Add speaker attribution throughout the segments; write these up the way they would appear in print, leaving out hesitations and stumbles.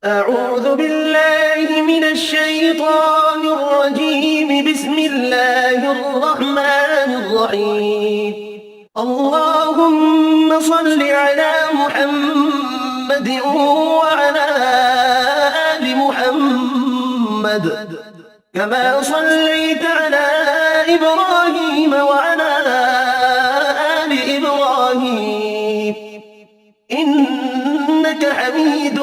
Speaker 1: أعوذ بالله من الشيطان الرجيم. بسم الله الرحمن الرحيم. اللهم صل على محمد وعلى آل محمد كما صليت على إبراهيم وعلى آل إبراهيم إنك حميد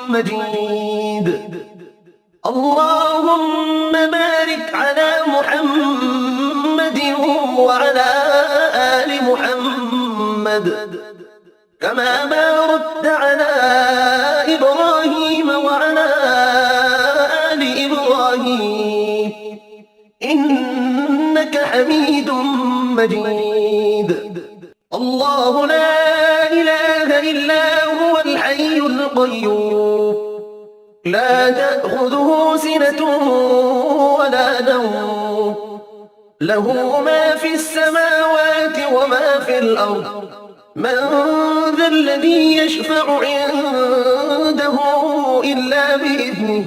Speaker 1: مجيد. اللهم بارك على محمد وعلى آل محمد كما باركت على إبراهيم وعلى آل إبراهيم إنك حميد مجيد. الله لا إله إلا هو الحي القيوم لا تأخذه سنة ولا نوم له ما في السماوات وما في الأرض. من ذا الذي يشفع عنده إلا بإذنه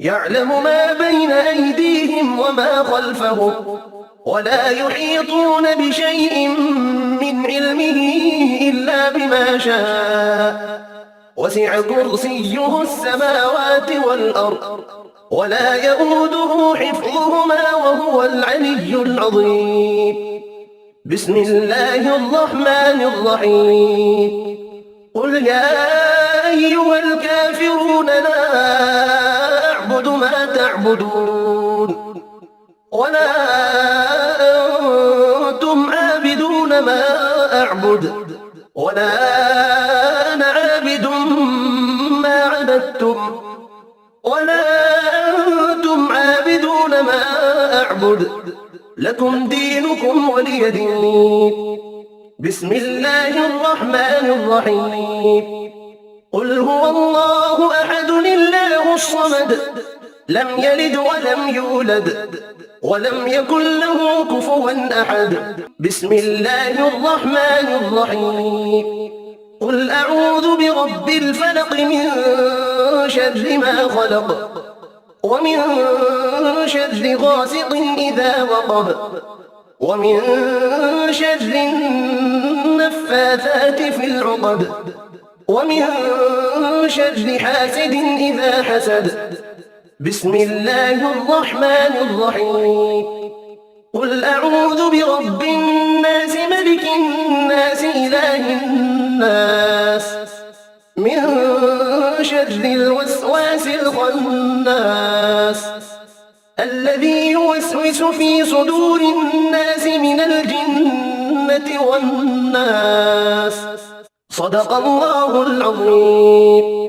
Speaker 1: يعلم ما بين أيديهم وما خلفهم ولا يحيطون بشيء من علمه إلا بما شاء. وسع كرسيه السماوات والأرض ولا يؤوده حفظهما وهو العلي العظيم. بسم الله الرحمن الرحيم. قل يا أيها الكافرون لا أعبد ما تعبدون ولا أنتم عابدون ما أعبد ولا أنا عابد ما عبدتم ولا أنتم عابدون ما أعبد لكم دينكم ولي دين. بسم الله الرحمن الرحيم. قل هو الله أحد الله الصمد لم يلد ولم يولد ولم يكن له كفوا أحد. بسم الله الرحمن الرحيم. قل أعوذ برب الفلق من شر ما خلق ومن شر غاسق إذا وقب ومن شر النفاثات في العقد ومن شر حاسد إذا حسد. بسم الله الرحمن الرحيم. قل أعوذ برب الناس ملك الناس إله الناس من شر الوسواس الخناس الذي يوسوس في صدور الناس من الجنة والناس. صدق الله العظيم.